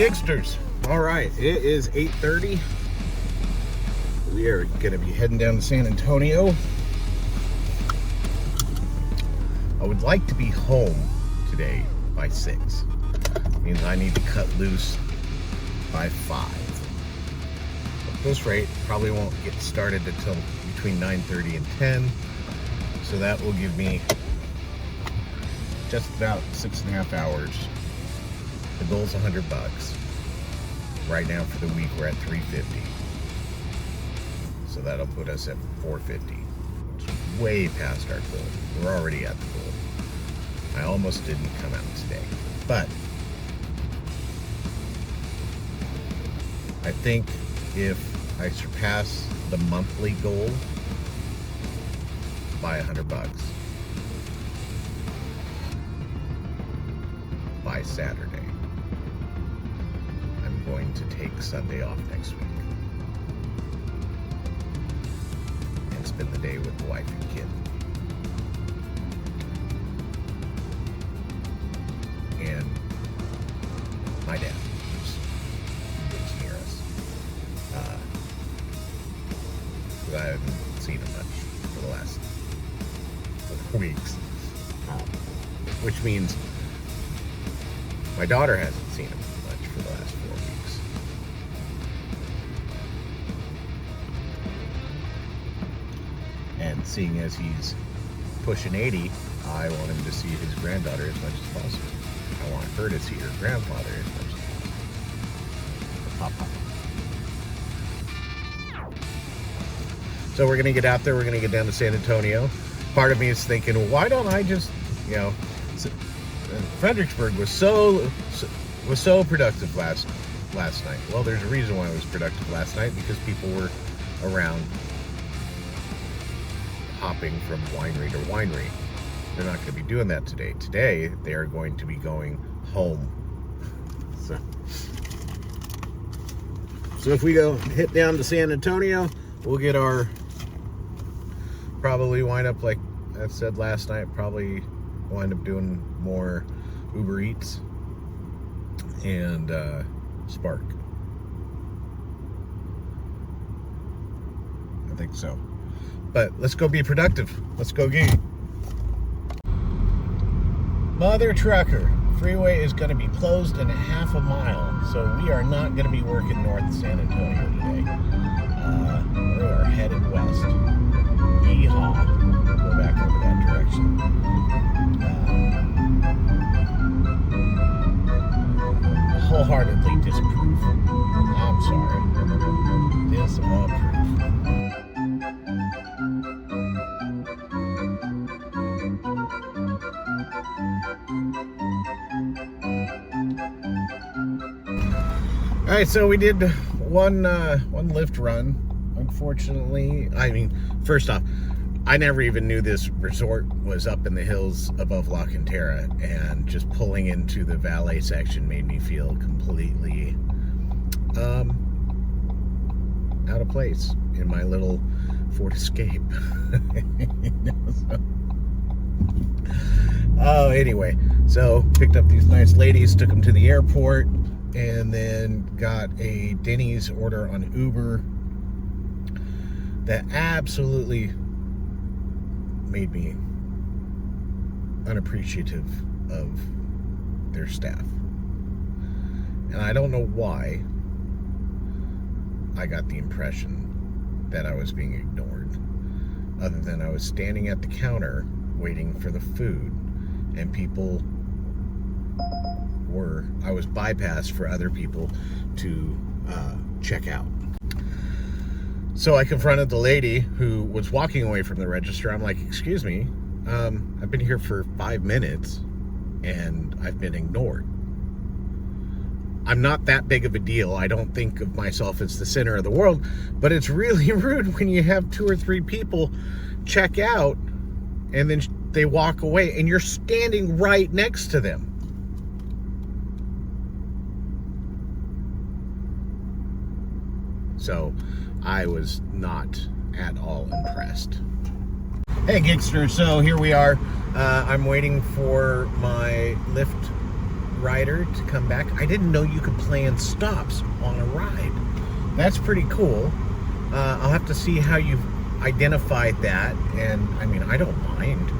Gigsters. All right, it is 8:30. We are going to be heading down to San Antonio. I would like to be home today by 6. Means I need to cut loose by 5. At this rate, probably won't get started until between 9:30 and 10. So that will give me just about 6.5 hours. The goal's $100. Right now for the week we're at $350. So that'll put us at $450, which is way past our goal. We're already at the goal. I almost didn't come out today, but I think if I surpass the monthly goal by $100 by Saturday, I'm going to take Sunday off next week and spend the day with the wife and kid. And my dad lives near us. I haven't seen him much for the last 4 weeks. Which means my daughter hasn't seen him much for the last 4 weeks. And seeing as he's pushing 80, I want him to see his granddaughter as much as possible. I want her to see her grandfather as much as possible. Papa. So we're going to get out there. We're going to get down to San Antonio. Part of me is thinking, well, why don't I just, Fredericksburg was so productive last night. Well, there's a reason why it was productive last night, because people were around hopping from winery to winery. They're not going to be doing that today. Today, they are going to be going home. So if we hit down to San Antonio, we'll get probably wind up, like I said last night, probably wind up doing more Uber Eats and Spark. I think so. But let's go be productive. Let's go get it. Mother trucker, freeway is going to be closed in half a mile, so we are not going to be working north San Antonio today. We are headed west. Yeehaw. Go back over that direction. Wholeheartedly disapprove. I'm sorry. Disapprove. All right, so we did one lift run. Unfortunately, first off, I never even knew this resort was up in the hills above La Cantera, and just pulling into the valet section made me feel completely out of place in my little Ford Escape. Anyway, so picked up these nice ladies, took them to the airport, and then got a Denny's order on Uber that absolutely made me unappreciative of their staff. And I don't know why I got the impression that I was being ignored, other than I was standing at the counter waiting for the food, and I was bypassed for other people to check out. So I confronted the lady who was walking away from the register. I'm like, excuse me, I've been here for 5 minutes and I've been ignored. I'm not that big of a deal. I don't think of myself as the center of the world, but it's really rude when you have 2 or 3 people check out and then they walk away and you're standing right next to them. So I was not at all impressed. Hey Gigster, so here we are. I'm waiting for my Lyft rider to come back. I didn't know you could plan stops on a ride. That's pretty cool. I'll have to see how you've identified that, and I mean, I don't mind.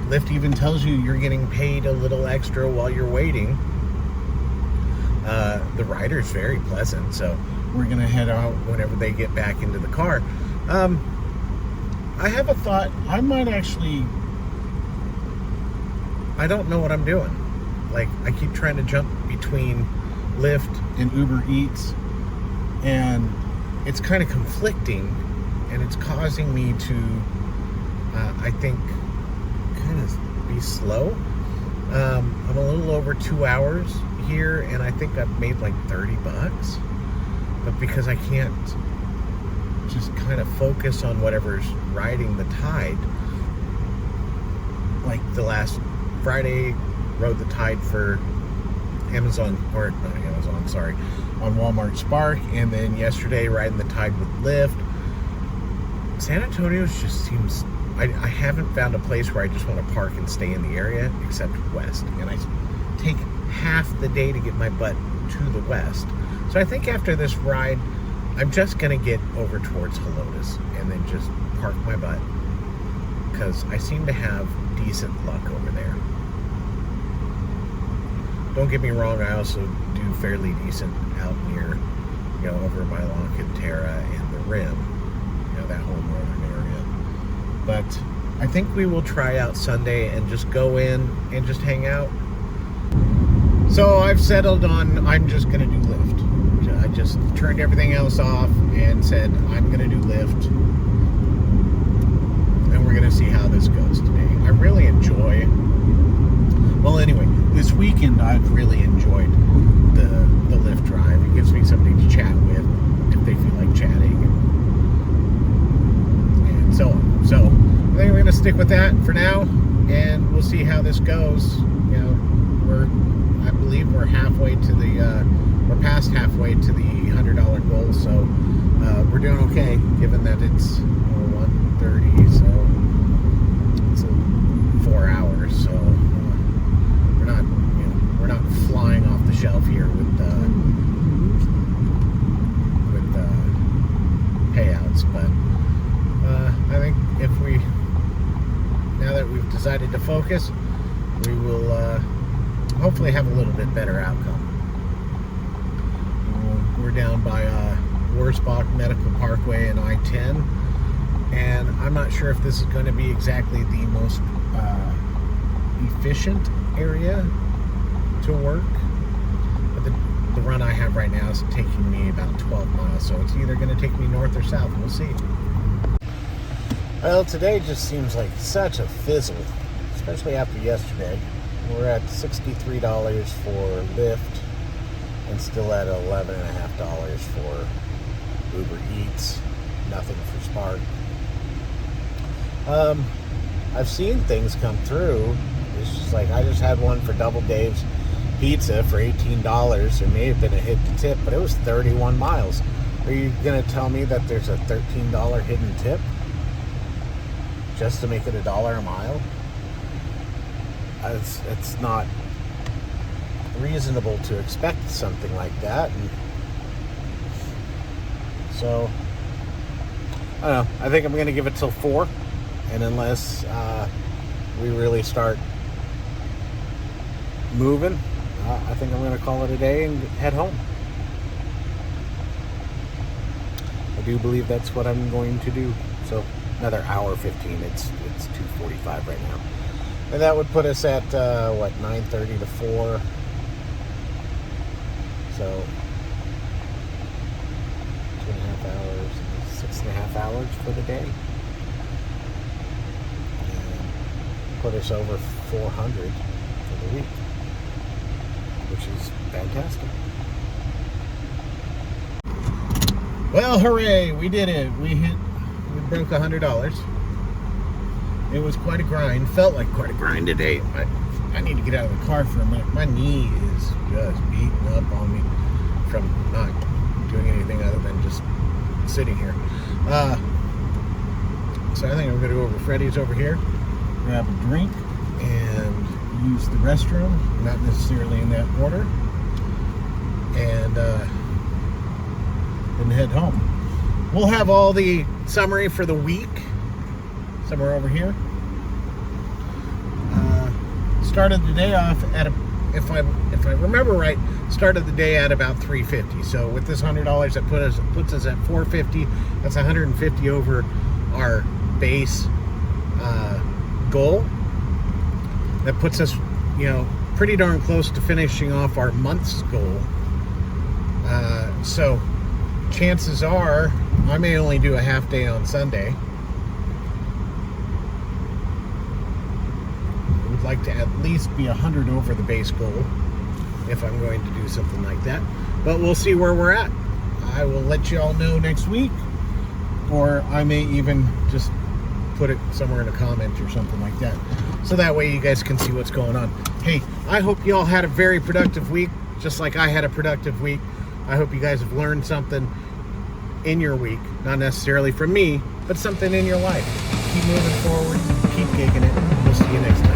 Lyft even tells you you're getting paid a little extra while you're waiting. The rider's very pleasant, so we're gonna head out whenever they get back into the car. I have a thought. I might actually, I don't know what I'm doing. Like, I keep trying to jump between Lyft and Uber Eats, and it's kind of conflicting, and it's causing me to, I think, kind of be slow. I'm a little over 2 hours here, and I think I've made like $30, but because I can't just kind of focus on whatever's riding the tide. Like the last Friday, rode the tide for Amazon, or not Amazon, sorry, on Walmart Spark, and then yesterday riding the tide with Lyft. San Antonio just seems, I haven't found a place where I just want to park and stay in the area except west, and I take half the day to get my butt to the west. So I think after this ride, I'm just gonna get over towards Helotes and then just park my butt, because I seem to have decent luck over there. Don't get me wrong, I also do fairly decent out near, over by La Cantera and the Rim, that whole northern area. But I think we will try out Sunday and just go in and just hang out. So I've settled on, I'm just gonna do Lyft. I just turned everything else off and said, I'm gonna do Lyft. And we're gonna see how this goes today. I really enjoy, well anyway, this weekend I've really enjoyed the Lyft drive. It gives me somebody to chat with if they feel like chatting, and so on. So I think we're gonna stick with that for now, and we'll see how this goes. I believe we're halfway to the, we're past halfway to the $100 goal, so we're doing okay, given that it's 1:30, so it's 4 hours, so we're not flying off the shelf here with payouts, but I think now that we've decided to focus, we will hopefully have a little bit better outcome. We're down by Wurzbach Medical Parkway and I-10, and I'm not sure if this is going to be exactly the most efficient area to work, but the run I have right now is taking me about 12 miles, so it's either going to take me north or south. We'll see. Well, today just seems like such a fizzle, especially after yesterday. We're at $63 for Lyft and still at $11.50 for Uber Eats. Nothing for Spark. I've seen things come through. It's just like, I just had one for Double Dave's Pizza for $18. There may have been a hidden tip, but it was 31 miles. Are you going to tell me that there's a $13 hidden tip just to make it $1 a mile? It's not reasonable to expect something like that. And so I don't know. I think I'm going to give it till 4, and unless we really start moving, I think I'm going to call it a day and head home. I do believe that's what I'm going to do. So another hour 15. It's 2:45 right now. And that would put us at, 9:30 to 4. So 2.5 hours, 6.5 hours for the day. And put us over 400 for the week, which is fantastic. Well, hooray, we did it. We broke $100. It was quite a grind. Felt like quite a grind today. But I need to get out of the car for a minute. My knee is just beating up on me from not doing anything other than just sitting here. So I think I'm going to go over to Freddy's over here, grab a drink, and use the restroom, not necessarily in that order, and then head home. We'll have all the summary for the week somewhere over here. Started the day off at if I remember right, started the day at about $350. So with this $100, that puts us at $450. That's $150 over our base goal. That puts us, pretty darn close to finishing off our month's goal. So chances are I may only do a half day on Sunday. I would like to at least be 100 over the base goal if I'm going to do something like that. But we'll see where we're at. I will let you all know next week, or I may even just put it somewhere in a comment or something like that, so that way you guys can see what's going on. Hey, I hope you all had a very productive week, just like I had a productive week. I hope you guys have learned something in your week, not necessarily from me, but something in your life. Keep moving forward, keep gigging it. We'll see you next time.